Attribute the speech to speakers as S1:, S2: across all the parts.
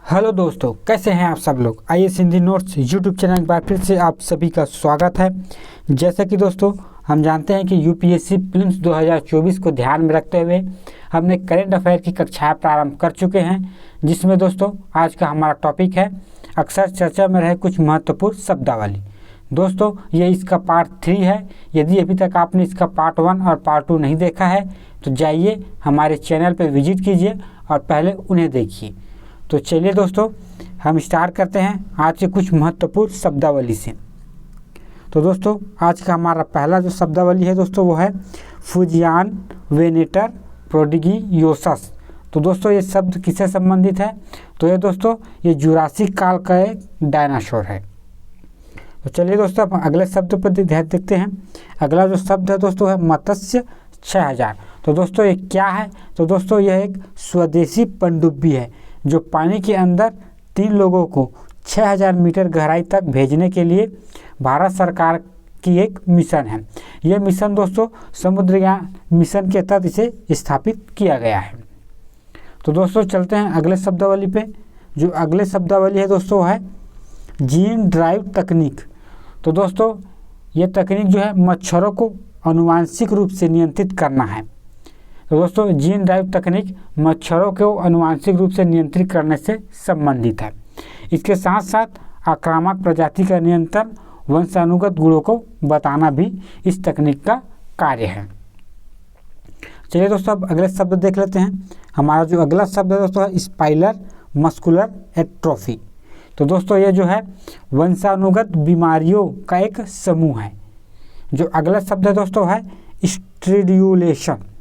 S1: Hello दोस्तों, कैसे हैं आप सब लोग। IAS Hindi notes YouTube channel पर फिर से आप सभी का स्वागत है। जैसा कि दोस्तों हम जानते हैं कि यूपीएससी प्रीलिम्स 2024 को ध्यान में रखते हुए हमने करंट अफेयर की कक्षाएं प्रारंभ कर चुके हैं, जिसमें दोस्तों आज का हमारा टॉपिक है अक्सर चर्चा में रहे कुछ महत्वपूर्ण शब्दावली। दोस्तों ये इसका पार्ट 3 है। यदि अभी तक आपने इसका पार्ट 1 और पार्ट 2 नहीं देखा है तो जाइए हमारे चैनल पर विजिट कीजिए और पहले उन्हें देखिए। तो चलिए दोस्तों हम स्टार्ट करते हैं आज के कुछ महत्वपूर्ण शब्दावली से। तो दोस्तों आज का हमारा पहला जो शब्दावली है दोस्तों वो है फुजियान वेनेटर प्रोडिगियोसस। तो दोस्तों ये शब्द किससे संबंधित है? तो ये दोस्तों ये जुरासिक काल का एक डायनासोर है। तो चलिए दोस्तों अब अगले शब्द पर ध्यान देखते हैं। अगला जो शब्द है दोस्तों है मत्स्य 6000। तो दोस्तों ये क्या है? तो दोस्तों यह एक स्वदेशी पनडुब्बी है जो पानी के अंदर 3 लोगों को 6000 मीटर गहराई तक भेजने के लिए भारत सरकार की एक मिशन है। यह मिशन दोस्तों समुद्रयान मिशन के तहत इसे स्थापित किया गया है। तो दोस्तों चलते हैं अगले शब्दावली पे। जो अगले शब्दावली है दोस्तों है जीन ड्राइव तकनीक। तो दोस्तों ये तकनीक जो है मच्छरों को आनुवांशिक रूप से नियंत्रित करना है। तो दोस्तों जीन ड्राइव तकनीक मच्छरों को आनुवांशिक रूप से नियंत्रित करने से संबंधित है। इसके साथ साथ आक्रामक प्रजाति का नियंत्रण वंशानुगत गुणों को बताना भी इस तकनीक का कार्य है। चलिए दोस्तों अब अगले शब्द देख लेते हैं। हमारा जो अगला शब्द है दोस्तों है स्पाइलर मस्कुलर एट्रोफी। तो दोस्तों ये जो है वंशानुगत बीमारियों का एक समूह है। जो अगला शब्द है दोस्तों है स्ट्रिड्यूलेशन।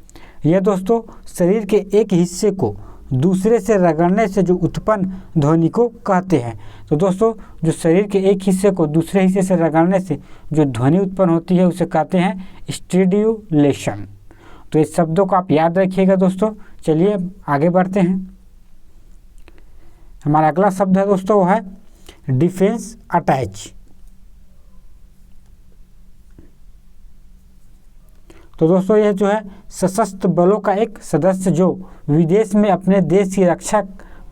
S1: यह दोस्तों शरीर के एक हिस्से को दूसरे से रगड़ने से जो उत्पन्न ध्वनि को कहते हैं। तो दोस्तों जो शरीर के एक हिस्से को दूसरे हिस्से से रगड़ने से जो ध्वनि उत्पन्न होती है उसे कहते हैं स्ट्रिड्यूलेशन। तो इस शब्दों को आप याद रखिएगा दोस्तों। चलिए आगे बढ़ते हैं। हमारा अगला शब्द है दोस्तों वो है डिफेंस अटैच। तो दोस्तों यह जो है सशस्त्र बलों का एक सदस्य जो विदेश में अपने देश की रक्षा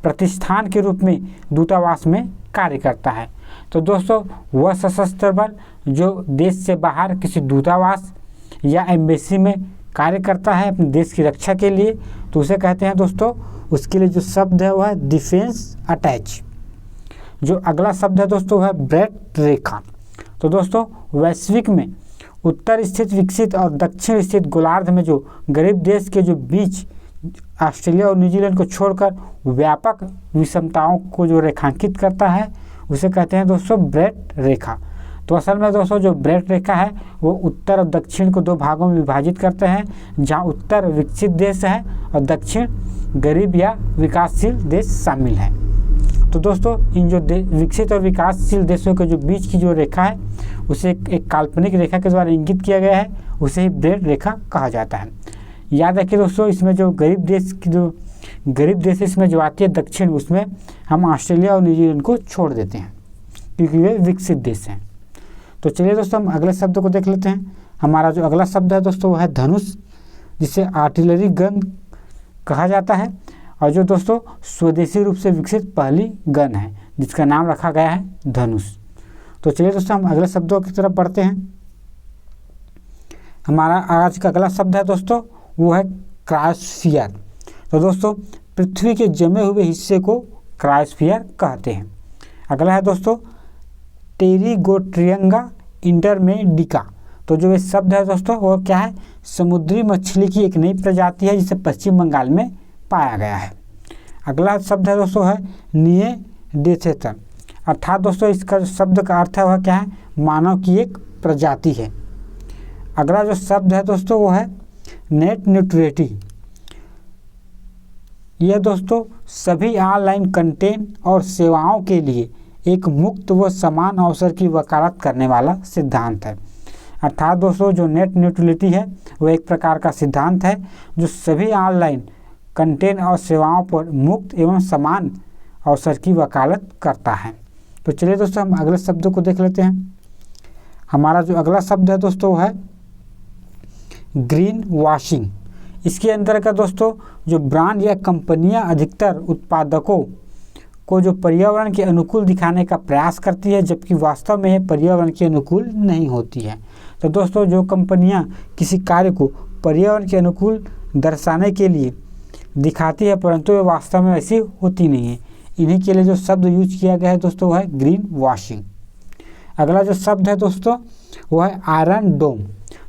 S1: प्रतिष्ठान के रूप में दूतावास में कार्य करता है। तो दोस्तों वह सशस्त्र बल जो देश से बाहर किसी दूतावास या एम्बेसी में कार्य करता है अपने देश की रक्षा के लिए, तो उसे कहते हैं दोस्तों, उसके लिए जो शब्द है वह है डिफेंस अटैच। जो अगला शब्द है दोस्तों वह है ब्रेट रेखा। तो दोस्तों वैश्विक में उत्तर स्थित विकसित और दक्षिण स्थित गोलार्ध में जो गरीब देश के जो बीच ऑस्ट्रेलिया और न्यूजीलैंड को छोड़कर व्यापक विषमताओं को जो रेखांकित करता है उसे कहते हैं दोस्तों ब्रेट रेखा। तो असल में दोस्तों जो ब्रेट रेखा है वो उत्तर और दक्षिण को 2 भागों में विभाजित करते हैं, जहां उत्तर विकसित देश है और दक्षिण गरीब या विकासशील देश शामिल है। तो दोस्तों इन जो विकसित और विकासशील देशों के जो बीच की जो रेखा है उसे एक काल्पनिक रेखा के द्वारा इंगित किया गया है, उसे ही ब्रेट रेखा कहा जाता है। याद रखिए दोस्तों इसमें जो गरीब देश इसमें जो आती है दक्षिण, उसमें हम ऑस्ट्रेलिया और न्यूजीलैंड को छोड़ देते हैं क्योंकि वे विकसित देश हैं। तो चलिए दोस्तों हम अगले शब्द को देख लेते हैं। हमारा जो अगला शब्द है दोस्तों वो है धनुष, जिसे आर्टिलरी गन कहा जाता है और जो दोस्तों स्वदेशी रूप से विकसित पहली गन है जिसका नाम रखा गया है धनुष। तो चलिए दोस्तों हम अगले शब्दों की तरफ बढ़ते हैं। हमारा आज का अगला शब्द है दोस्तों वो है क्रायोस्फीयर। तो दोस्तों पृथ्वी के जमे हुए हिस्से को क्रायोस्फीयर कहते हैं। अगला है दोस्तों टेरिगोट्रियंगा इंटरमेडिका। तो जो ये शब्द है दोस्तों वो क्या है? समुद्री मछली की एक नई प्रजाति है जिसे पश्चिम बंगाल में पाया गया है। अगला शब्द है दोस्तों है निएंडरथल। अर्थात दोस्तों इसका जो शब्द का अर्थ है वह क्या है? मानव की एक प्रजाति है। अगला जो शब्द है दोस्तों वो है नेट न्यूट्रलिटी। यह दोस्तों सभी ऑनलाइन कंटेंट और सेवाओं के लिए एक मुक्त व समान अवसर की वकालत करने वाला सिद्धांत है। अर्थात दोस्तों जो नेट न्यूट्रलिटी है वह एक प्रकार का सिद्धांत है जो सभी ऑनलाइन कंटेंट और सेवाओं पर मुक्त एवं समान अवसर की वकालत करता है। तो चलिए दोस्तों हम अगले शब्द को देख लेते हैं। हमारा जो अगला शब्द है दोस्तों वो है ग्रीन वॉशिंग। इसके अंतर्गत दोस्तों जो ब्रांड या कंपनियां अधिकतर उत्पादकों को जो पर्यावरण के अनुकूल दिखाने का प्रयास करती है, जबकि वास्तव में यह पर्यावरण के अनुकूल नहीं होती है। तो दोस्तों जो कंपनियां किसी कार्य को पर्यावरण के अनुकूल दर्शाने के लिए दिखाती है, परंतु वे वास्तव में ऐसी होती नहीं है। इन्हीं के लिए जो शब्द यूज किया गया है दोस्तों वो है ग्रीन वॉशिंग। अगला जो शब्द है दोस्तों वो है आयरन डोम।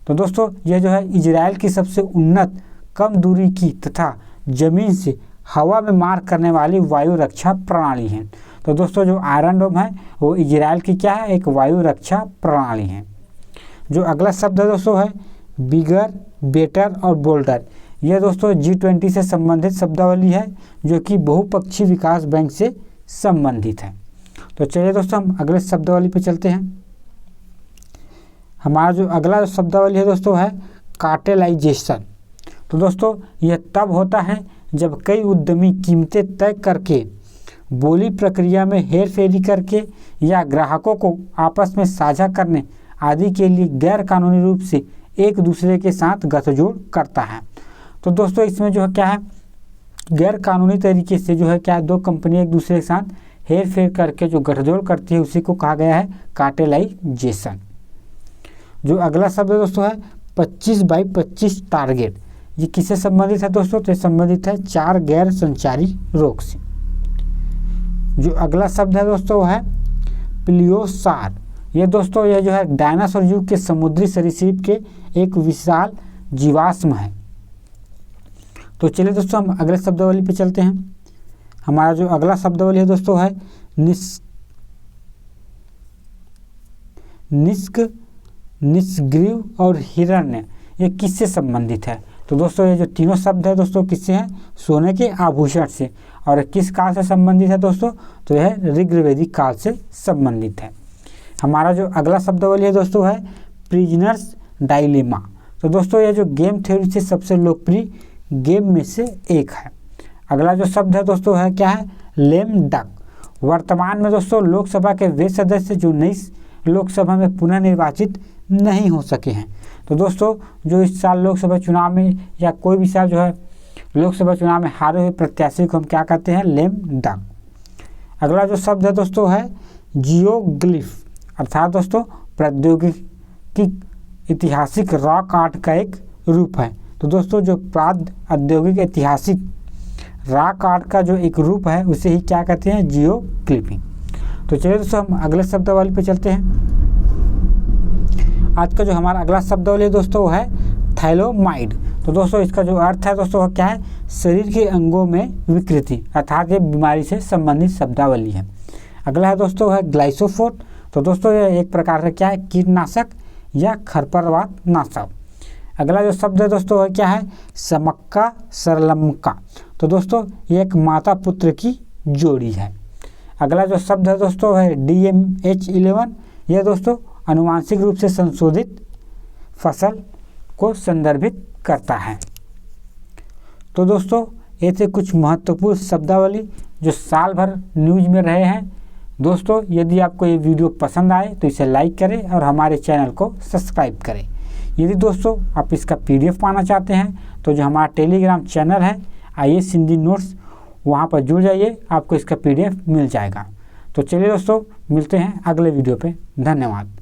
S1: तो दोस्तों यह जो है इजराइल की सबसे उन्नत कम दूरी की तथा जमीन से हवा में मार करने वाली वायु रक्षा प्रणाली है। तो दोस्तों जो आयरन डोम है वो इजराइल की क्या है, एक वायु रक्षा प्रणाली है। जो अगला शब्द है दोस्तों है बिगर, बेटर और बोल्डर। यह दोस्तों G20 से संबंधित शब्दावली है जो कि बहुपक्षीय विकास बैंक से संबंधित है। तो चलिए दोस्तों हम अगले शब्दावली पे चलते हैं। हमारा जो अगला शब्दावली है दोस्तों है कार्टेलाइजेशन। तो दोस्तों यह तब होता है जब कई उद्यमी कीमतें तय करके, बोली प्रक्रिया में हेरफेरी करके या ग्राहकों को आपस में साझा करने आदि के लिए गैर कानूनी रूप से एक दूसरे के साथ गठजोड़ करता है। तो दोस्तों इसमें जो है क्या है, गैर कानूनी तरीके से जो है क्या दो कंपनी एक दूसरे के साथ हेर फेर करके जो गठजोड़ करती है उसी को कहा गया है कार्टेलाइजेशन। जो अगला शब्द है दोस्तों है 25/25 टारगेट। ये किससे संबंधित है दोस्तों, तो संबंधित है 4 गैर संचारी रोग से। जो अगला शब्द है दोस्तों है प्लियोसार। ये दोस्तों यह जो है डायनासोर युग के समुद्री सरीसृप के एक विशाल जीवाश्म है। तो चलिए दोस्तों हम अगले शब्दावली पे चलते हैं। हमारा जो अगला शब्दावली है दोस्तों है निष्ग्रीव और हिरण्य। ये किससे संबंधित है, तो दोस्तों ये जो तीनों शब्द है दोस्तों किससे हैं, सोने के आभूषण से। और किस काल से संबंधित है दोस्तों, तो यह ऋग्वेदिक काल से संबंधित है। हमारा जो अगला शब्दावली है दोस्तों है प्रिजनर्स डायलेमा। तो दोस्तों यह जो गेम थ्योरी से सबसे लोकप्रिय गेम में से एक है। अगला जो शब्द है दोस्तों है क्या है, लेम डक। वर्तमान में दोस्तों लोकसभा के वे सदस्य जो नई लोकसभा में पुनः निर्वाचित नहीं हो सके हैं। तो दोस्तों जो इस साल लोकसभा चुनाव में या कोई भी साल जो है लोकसभा चुनाव में हारे हुए प्रत्याशी को हम क्या कहते हैं, लेम डक। अगला जो शब्द है दोस्तों है जियोग्लिफ, अर्थात दोस्तों प्रौद्योगिकी ऐतिहासिक रॉक आर्ट का एक रूप है। तो दोस्तों जो प्राद औद्योगिक ऐतिहासिक रॉक आर्ट का जो एक रूप है उसे ही क्या कहते हैं, जियो क्लिपिंग। तो चलिए दोस्तों हम अगले शब्दावली पे चलते हैं। आज का जो हमारा अगला शब्दावली दोस्तों वो है थैलोमाइड। तो दोस्तों इसका जो अर्थ है दोस्तों क्या है, शरीर के अंगों में विकृति, अर्थात ये बीमारी से संबंधित शब्दावली है। अगला है दोस्तों है ग्लाइसोफोट। तो दोस्तों यह एक प्रकार का क्या है, कीटनाशक या खरपतवार नाशक। अगला जो शब्द है दोस्तों है क्या है, समक्का सरलमका। तो दोस्तों ये एक माता पुत्र की जोड़ी है। अगला जो शब्द है दोस्तों है DMH11। यह दोस्तों आनुवांशिक रूप से संशोधित फसल को संदर्भित करता है। तो दोस्तों ये थे कुछ महत्वपूर्ण शब्दावली जो साल भर न्यूज में रहे हैं। दोस्तों यदि आपको ये वीडियो पसंद आए तो इसे लाइक करें और हमारे चैनल को सब्सक्राइब करें। यदि दोस्तों आप इसका PDF पाना चाहते हैं तो जो हमारा टेलीग्राम चैनल है IAS हिंदी नोट्स, वहाँ पर जुड़ जाइए, आपको इसका PDF मिल जाएगा। तो चलिए दोस्तों मिलते हैं अगले वीडियो पे। धन्यवाद।